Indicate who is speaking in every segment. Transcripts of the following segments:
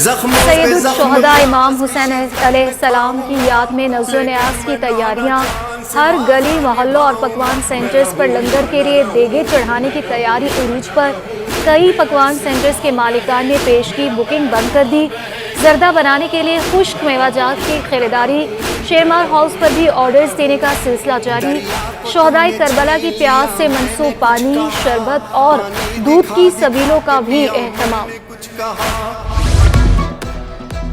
Speaker 1: सैयदुल शुहदा इमाम हुसैन अलैहिस्सलाम की याद में नज़्र न्याज़ की तैयारियां, हर गली मोहल्लों और पकवान सेंटर्स पर लंगर के लिए देगे चढ़ाने की तैयारी उरूज पर। कई पकवान सेंटर्स के मालिकान ने पेश की बुकिंग बंद कर दी। जर्दा बनाने के लिए खुश्क मेवाजात की खरीदारी, शेरमार हाउस पर भी ऑर्डर्स देने का सिलसिला जारी। शुहदाए करबला की प्यास से मंसूब पानी, शरबत और दूध की सबीलों का भी एहतमाम।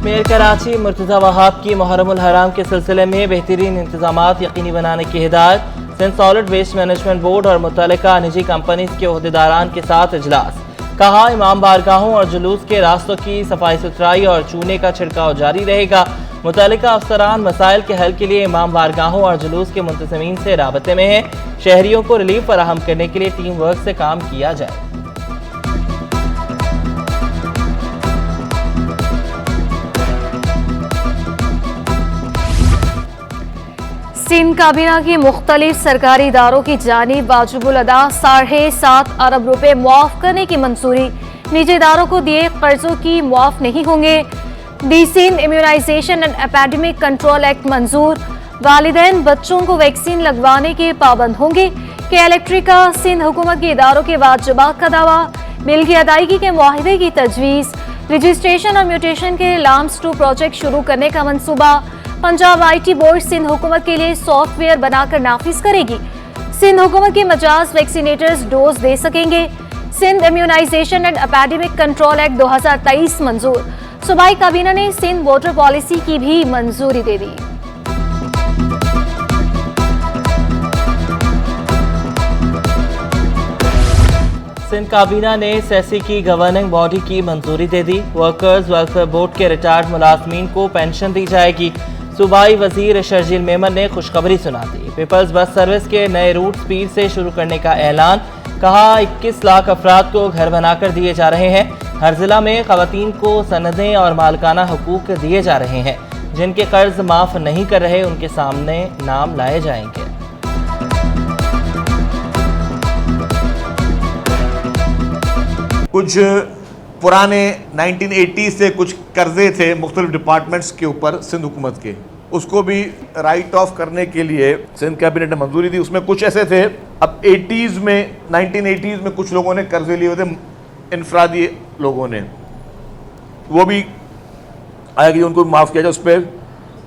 Speaker 2: मेयर कराची मुर्तज़ा वहाब की मुहर्रमुल हराम के सिलसिले में बेहतरीन इंतजामात यकीनी बनाने की हिदायत। Sindh solid waste management board और मुतल्लिका निजी कंपनीज के ओहदेदारान के साथ इजलास। कहा, इमाम बारगाहों और जुलूस के रास्तों की सफाई सुथराई और चूने का छिड़काव जारी रहेगा। मुतल्लिका अफसरान मसाइल के हल के लिए इमाम बारगाहों और जुलूस के मुंतज़मीन से राबते में हैं। शहरियों को रिलीफ फराहम करने के लिए टीम वर्क से काम किया जाए।
Speaker 1: सिंध काबीना की मुख्तलिफ सरकारी इदारों की जानिब वाजिबुल अदा 7.5 अरब रुपए मुआफ करने की मंजूरी। निजी इदारों को दिए कर्जों की मुआफ नहीं होंगे। The Sindh immunization and epidemic control act मंजूर। वालिदैन बच्चों को वैक्सीन लगवाने के पाबंद होंगे। कलेक्ट्री का सिंध हुकूमत के इदारों के वाजिबात का दावा। बिल की अदायगी के मुआहदे की तजवीज़। रजिस्ट्रेशन और म्यूटेशन के लाम्स 2 प्रोजेक्ट शुरू करने का मंसूबा। पंजाब IT बोर्ड सिंध हुकूमत के लिए सॉफ्टवेयर बनाकर नाफिज करेगी। सिंध हुकूमत के मजाज वैक्सीनेटर्स डोज दे सकेंगे। Sindh immunization and epidemic control act 2023 मंजूर। सूबाई काबीना ने सिंध वाटर पॉलिसी की भी मंजूरी दे दी।
Speaker 2: सिंध काबीना ने सेसी की गवर्निंग बॉडी की मंजूरी दे दी। वर्कर्स वेलफेयर बोर्ड के रिटायर्ड मुलाजमीन को पेंशन दी जाएगी। सूबाई वजीर शर्जील मेमन ने खुशखबरी सुना दी। पीपल्स बस सर्विस के नए रूट स्पीड से शुरू करने का ऐलान। कहा, 21 लाख अफराद को घर बनाकर दिए जा रहे हैं। हर जिला में खवातीन को सनदें और मालकाना हकूक दिए जा रहे हैं। जिनके कर्ज माफ नहीं कर रहे उनके सामने नाम लाए जाएंगे।
Speaker 3: कुछ पुराने 1980 से कुछ कर्जे थे मुख्तलिफ डिपार्टमेंट्स के ऊपर सिंध हुकूमत के, उसको भी राइट ऑफ करने के लिए सिंध कैबिनेट ने मंजूरी दी। उसमें कुछ ऐसे थे, अब 1980s में कुछ लोगों ने कर्जे लिए हुए थे, इनफरादी लोगों ने, वो भी आया कि उनको माफ़ किया जाए। उस पर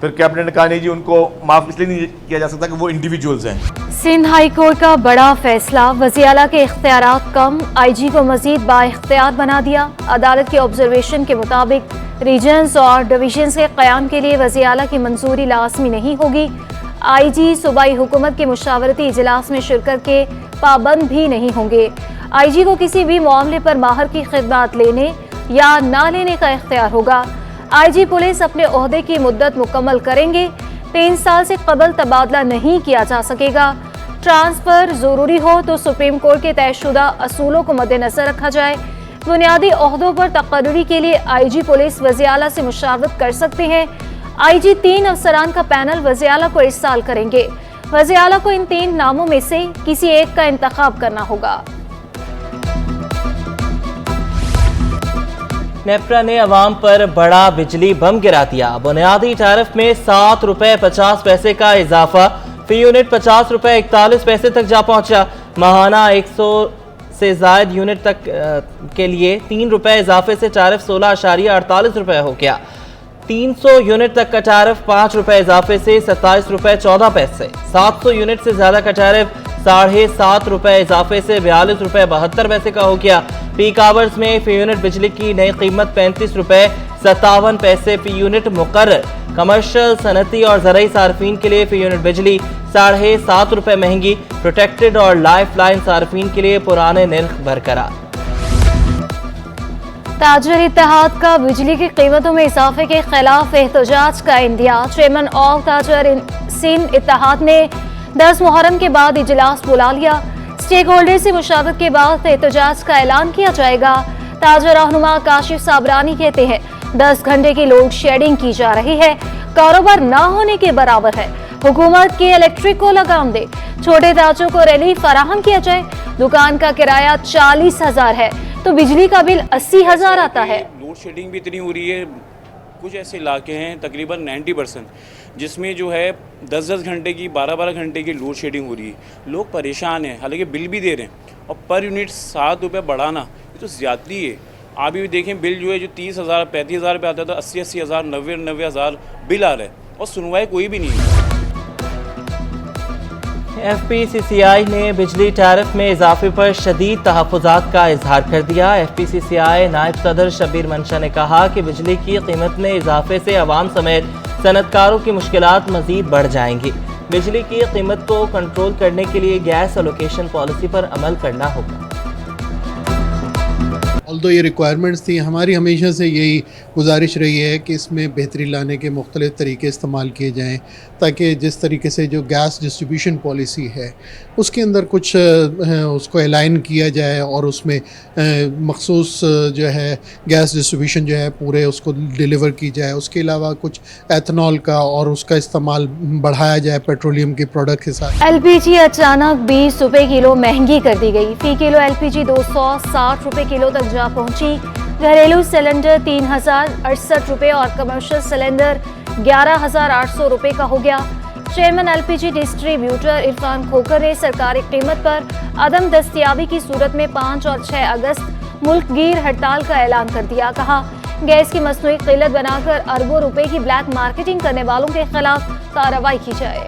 Speaker 3: फिर कैबिनेट ने कहा नहीं जी, उनको माफ़ इसलिए नहीं किया जा सकता कि वो इंडिविजुअल्स हैं।
Speaker 1: सिंध हाई कोर्ट का बड़ा फैसला। वज़ीर आला के इख्तियारात कम, IG को मजीद बाइख्तियार बना दिया। अदालत के ऑब्जर्वेशन के मुताबिक रीजन्स और डिवीजन्स के क़याम के लिए वज़ीर आला की मंजूरी लाजमी नहीं होगी। IG सूबाई हुकूमत के मुशावरती इजलास में शिरकत के पाबंद भी नहीं होंगे। IG को किसी भी मामले पर माहर की खिदमत लेने या ना लेने का इख्तियार होगा। IG पुलिस अपने ओहदे की मुद्दत मुकम्मल करेंगे। 3 साल से कबल तबादला नहीं किया जा सकेगा। ट्रांसफर जरूरी हो तो सुप्रीम कोर्ट के तयशुदा असूलों को मद्देनजर रखा जाए। बुनियादी ओहदों पर तकर्री के लिए IG पुलिस वज़ीर आला से मुशावरत कर सकते हैं। IG 3 अफसरान का पैनल वज़ीर आला को इरसाल करेंगे। वज़ीर आला को इन 3 नामों में से किसी एक का इंतखाब करना होगा।
Speaker 2: नेप्रा ने अवाम पर बड़ा बिजली बम गिरा दिया। बुनियादी टैरिफ में 7 रुपए 50 पैसे का इजाफा, फी यूनिट 50 रुपए 41 पैसे तक जा पहुंचा। माहाना 100 से जायद यूनिट तक के लिए 3 रुपए इजाफे से टैरिफ 16.48 रुपए हो गया। 300 यूनिट तक का टैरिफ 5 रुपए इजाफे से 27 रुपए 14 पैसे। 700 यूनिट से ज्यादा का टैरिफ 7.5 रुपए इजाफे से 42 रुपए 72 पैसे का हो गया। पीक आवर्स में फी यूनिट बिजली की नई कीमत 35 रुपए 57 पैसे फी यूनिट मुकर्रर। कमर्शियल, सनती और ज़राई सार्फिन के लिए फी यूनिट बिजली 7.5 रुपए महंगी। प्रोटेक्टेड और लाइफ लाइन सार्फिन के लिए पुराने निर्ख बरकरार।
Speaker 1: ताजर इत्तेहाद का बिजली की कीमतों में इजाफे के खिलाफ एहतजाज का इंदिया। चेयरमैन ऑफ ताजर सिंध इत्तेहाद ने 10 मुहर्रम के बाद इजलास बुला लिया। स्टेक होल्डर से मुशावरत के बाद एहतजाज का ऐलान किया जाएगा। ताजर रहनुमा काशिफ साबरानी कहते हैं 10 घंटे की लोड शेडिंग की जा रही है, कारोबार ना होने के बराबर है। हुकूमत के इलेक्ट्रिक को लगाम दे, छोटे ताजों को रिलीफ फराहम किया जाए। दुकान का किराया 40,000 है तो बिजली का बिल 80,000 आता है।
Speaker 4: लोड शेडिंग भी इतनी हो रही है, कुछ ऐसे इलाके हैं तकरीबन 90% जिसमें जो है 10-10 घंटे की 12-12 घंटे की लोड शेडिंग हो रही है। लोग परेशान हैं, हालांकि बिल भी दे रहे हैं, और पर यूनिट 7 रुपये बढ़ाना ये तो ज़्यादती है। आप भी देखें बिल जो है जो 30,000 35,000 रुपये आता था, 80,000 90,000 बिल आ रहा है और सुनवाई कोई भी नहीं है।
Speaker 2: FPCCI ने बिजली टैरिफ में इजाफे पर शदीद तहफ़्फ़ुज़ात का इजहार कर दिया। FPCCI नायब सदर शब्बीर मंशा ने कहा कि बिजली की कीमत में इजाफे से अवाम समेत सनतकारों की मुश्किलात मज़ीद बढ़ जाएंगी। बिजली की कीमत को कंट्रोल करने के लिए गैस एलोकेशन पॉलिसी पर अमल करना होगा।
Speaker 5: ऑल्दो ये रिक्वायरमेंट्स थी, हमारी हमेशा से यही गुजारिश रही है कि इसमें बेहतरी लाने के मुख्तलिफ़ तरीके इस्तेमाल किए जाएँ, ताकि जिस तरीके से जो गैस डिस्ट्रीब्यूशन पॉलिसी है उसके अंदर कुछ उसको अलाइन किया जाए और उसमें मखसूस जो है गैस डिस्ट्रीब्यूशन जो है पूरे उसको डिलीवर की जाए। उसके अलावा कुछ एथनॉल का और उसका इस्तेमाल बढ़ाया जाए पेट्रोलियम के प्रोडक्ट के साथ।
Speaker 1: LPG अचानक 20 रुपये किलो महंगी कर दी गई। फी किलो LPG 260 रुपये किलो तक जा पहुंची। घरेलू सिलेंडर 3,068 रुपये और कमर्शियल सिलेंडर 11,800 रुपये का हो गया। चेयरमैन LPG डिस्ट्रीब्यूटर इरफान खोकर ने सरकारी कीमत पर अदम दस्तयाबी की सूरत में 5 और 6 अगस्त मुल्कगीर हड़ताल का ऐलान कर दिया। कहा गैस की मसनूई किल्लत बनाकर अरबों रुपए की ब्लैक मार्केटिंग करने वालों के खिलाफ कार्रवाई की जाए।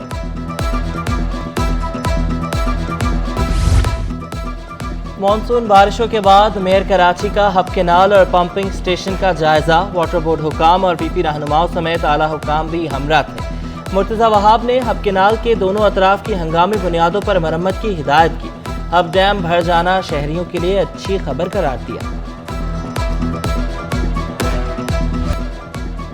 Speaker 2: मानसून बारिशों के बाद मेयर कराची का हब केनाल और पंपिंग स्टेशन का जायजा। वाटर बोर्ड हुकाम और PP रहनुमाओं समेत आला हुकाम भी हमरा थे। मुर्तज़ा वहाब ने हब केनाल के दोनों अतराफ की हंगामी बुनियादों पर मरम्मत की हिदायत की। हब डैम भर जाना शहरियों के लिए अच्छी खबर करार दिया।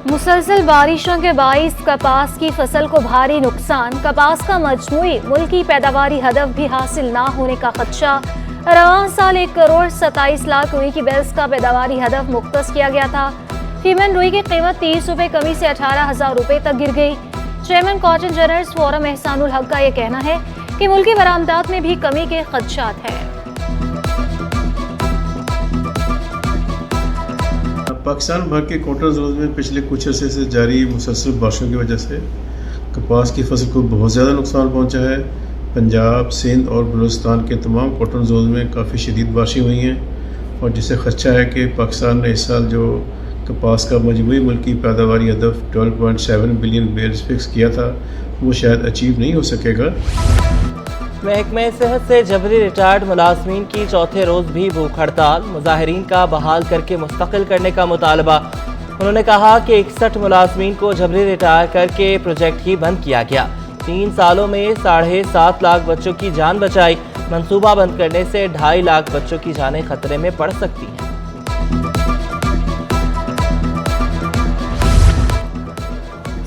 Speaker 1: मुसलसल बारिशों के बाइस कपास की फसल को भारी नुकसान। कपास का मजमूई मुल्की पैदावारी हदफ भी हासिल ना होने का खदशा। रवां साल 1 करोड़ 27 लाख रुई की बेल्स का पैदावारी हदफ मुख्तस किया गया था। फीमन रुई की कीमत 30 रुपये कमी से 18,000 रुपये तक गिर गई। Chairman cotton generals forum Ehsanul हक का यह कहना है कि मुल्की बरामदात में भी कमी के खदशात हैं।
Speaker 6: पाकिस्तान भर के कॉटन जोन में पिछले कुछ अर्से से जारी मुसलसल बारिशों की वजह से कपास की फसल को बहुत ज़्यादा नुकसान पहुंचा है। पंजाब, सिंध और बलूचिस्तान के तमाम कॉटन जोन में काफ़ी शदीद बारिशें हुई हैं और जिससे खदशा है कि पाकिस्तान ने इस साल जो कपास का मजमूई मुल्की पैदावारी हदफ 12.7 बिलियन बेल्स फिक्स किया था वो शायद अचीव नहीं हो सकेगा।
Speaker 2: महकमे सेहत से जबरी रिटायर्ड मुलाजमीन की चौथे रोज भी भूख हड़ताल। मुजाहिरीन का बहाल करके मुस्तकिल करने का मुतालबा। उन्होंने कहा कि 61 मुलाजमीन को जबरी रिटायर करके प्रोजेक्ट ही बंद किया गया। 3 सालों में 7.5 लाख बच्चों की जान बचाई। मंसूबा बंद करने से 2.5 लाख बच्चों की जानें खतरे में पड़ सकती हैं।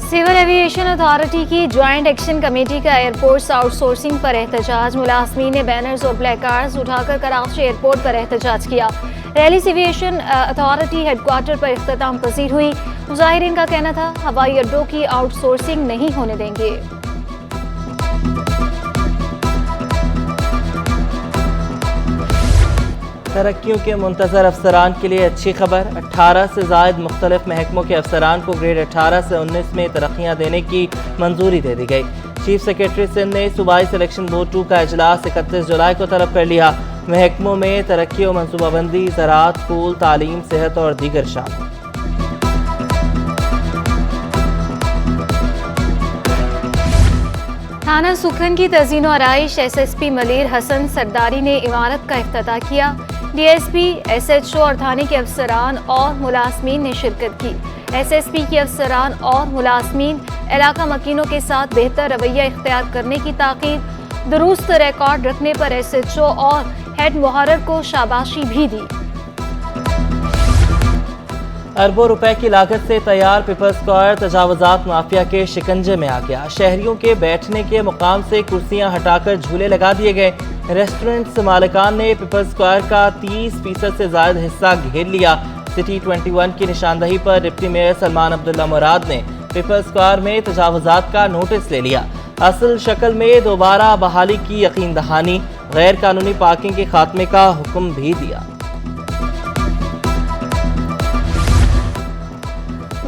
Speaker 1: सिविल एविएशन अथॉरिटी की ज्वाइंट एक्शन कमेटी का एयरपोर्ट्स आउटसोर्सिंग पर एहतजाज। मुलाजमीन ने बैनर्स और प्ले कार्ड्स उठाकर कराची एयरपोर्ट पर एहतजाज किया। रैली एविएशन अथॉरिटी हेडक्वार्टर पर इख्तिताम पजीर हुई। मुजाहिरीन का कहना था हवाई अड्डों की आउटसोर्सिंग नहीं होने देंगे।
Speaker 2: तरक्कियों के मुंतजर अफसरान के लिए अच्छी खबर। 18 से ज़ायद मुख्तलिफ महकमों के अफसरान को ग्रेड 18 से 19 में तरक्कियाँ देने की मंजूरी दे दी गई। चीफ सेक्रेटरी सिंध ने सूबाई सिलेक्शन बोर्ड 2 का इजलास 31 जुलाई को तलब कर लिया। महकमों में तरक्की और मनसूबाबंदी, ज़राअत, स्कूल, तालीम, सेहत और दीगर शामिल।
Speaker 1: थाना सुखन की तज़ीन और आराइश SSP मलीर हसन सरदारी ने इमारत का इफ्तिताह किया। DSP, SHO और थाने के अफसरान और मुलाजमीन ने शिरकत की। SSP के अफसरान और मुलाजमीन इलाका मकीनों के साथ बेहतर रवैया इख्तियार करने की ताकीद। दुरुस्त रिकॉर्ड रखने पर SHO और हेड मुहर्रर को शाबाशी भी दी।
Speaker 2: अरबों रुपए की लागत से तैयार पीपल्स स्क्वायर तजावुजात माफिया के शिकंजे में आ गया। शहरियों के बैठने के मुकाम से कुर्सियां हटाकर झूले लगा दिए गए। रेस्टोरेंट मालिकान ने पीपल्स स्क्वायर का 30% से ज्यादा हिस्सा घेर लिया। सिटी 21 की निशानदही पर डिप्टी मेयर सलमान अब्दुल्ला मुराद ने पीपल्स स्क्वायर में तजावुजात का नोटिस ले लिया। असल शक्ल में दोबारा बहाली की यकीन दहानी, गैर कानूनी पार्किंग के खात्मे का हुक्म भी दिया।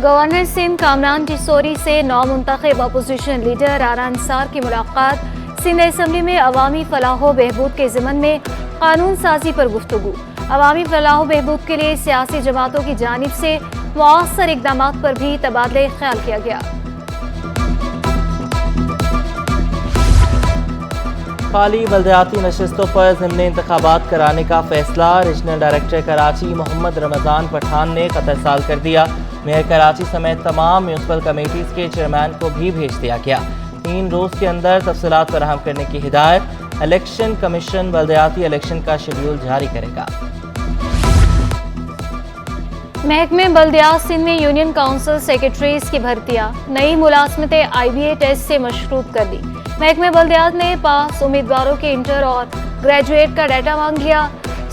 Speaker 1: गवर्नर सिंध कामरान टिसोरी से नौमुंतखब अपोजिशन लीडर राना अंसार की मुलाकात। सिंध असम्बली में अवामी फलाह बहबूद के ज़िमन में कानून साजी पर गुफ्तगू। अवामी फलाह बहबूद के लिए सियासी जमातों की जानिब से मौसर इकदाम पर भी तबादले ख्याल किया गया।
Speaker 2: खाली बल्दियाती नशस्तों पर ज़िमनी इंतखाबात कराने का फैसला। रीजनल डायरेक्टर कराची मोहम्मद रमज़ान पठान ने कतरसाल कर दिया। मेयर कराची समेत तमाम म्यूनसिपल कमेटीज़ के चेयरमैन को भी भेज दिया गया। 3 रोज़ के अंदर तफसीलात फराहम करने की हिदायत। इलेक्शन कमीशन बल्दियाती इलेक्शन का शेड्यूल जारी करेगा।
Speaker 1: महकमे बल्दियात सिंध में यूनियन काउंसिल सेक्रेटरीज की भर्तियां। नई मुलाजमतें IBA टेस्ट से मशरूत कर दी। महकमे बल्दियात ने पास उम्मीदवारों के इंटर और ग्रेजुएट का डाटा मांग लिया।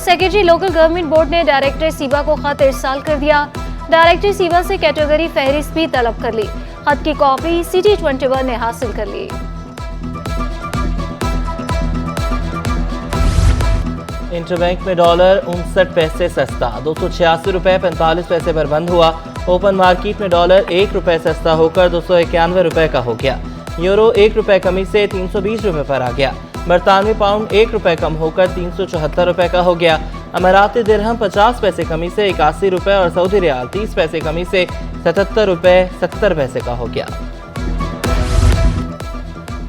Speaker 1: सेक्रेटरी लोकल गवर्नमेंट बोर्ड ने डायरेक्टर सीबा को खत इरसाल कर दिया। डायरेक्टर सीबा से कैटेगरी फहरिस्त भी तलब कर ली। खत की कॉपी CT21 ने हासिल कर ली।
Speaker 2: इंटरबैंक में डॉलर 59 पैसे सस्ता, 286 रुपये 45 पैसे पर बंद हुआ। ओपन मार्केट में डॉलर 1 रुपये सस्ता होकर 291 रुपये का हो गया। यूरो 1 रुपये कमी से 320 रुपये पर आ गया। बरतानवी पाउंड 1 रुपये कम होकर 374 रुपये का हो गया। अमाराती दिरहम 50 पैसे कमी से 81 रुपये और सऊदी रियाल 30 पैसे कमी से 77 रुपये 70 पैसे का हो गया।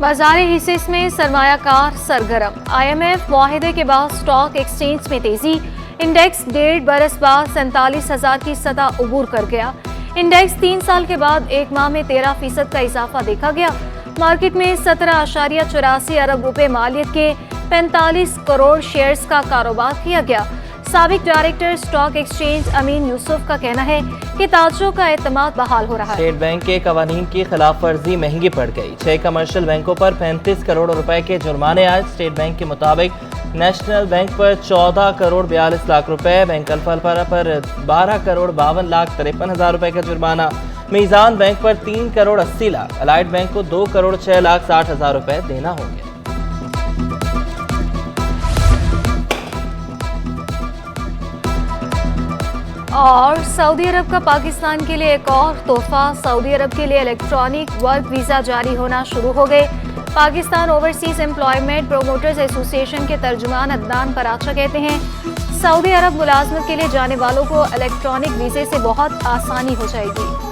Speaker 1: बाजारी हिस्से में सरमायाकार सरगर्म। IMF मुआहिदे के बाद स्टॉक एक्सचेंज में तेजी। इंडेक्स 1.5 बरस बाद 47,000 की सतह उबूर कर गया। इंडेक्स 3 साल के बाद एक माह में 13% का इजाफा देखा गया। मार्केट में 17.84 अरब रुपए मालियत के 45 करोड़ शेयर्स का कारोबार किया गया। साबिक डायरेक्टर स्टॉक एक्सचेंज अमीन यूसुफ का कहना है कि ताजरों का एतमाद बहाल हो रहा है।
Speaker 2: स्टेट बैंक के कवानीन की खिलाफ वर्जी महंगी पड़ गई। 6 कमर्शियल बैंकों पर 35 करोड़ रुपए के जुर्माने आए। स्टेट बैंक के मुताबिक नेशनल बैंक पर 14 करोड़ 42 लाख रुपए, बैंक अल्फा पर 12 करोड़ 52 लाख 53 हजार रुपए का जुर्माना, मीज़ान बैंक पर 3 करोड़ 80 लाख, अलाइड बैंक को 2 करोड़ 6 लाख 60 हजार रुपए देना होंगे।
Speaker 1: और सऊदी अरब का पाकिस्तान के लिए एक और तोहफा। सऊदी अरब के लिए इलेक्ट्रॉनिक वर्क वीज़ा जारी होना शुरू हो गए। Pakistan overseas employment promoters association के तर्जुमान अदनान पराचा कहते हैं, सऊदी अरब मुलाजमत के लिए जाने वालों को इलेक्ट्रॉनिक वीज़े से बहुत आसानी हो जाएगी।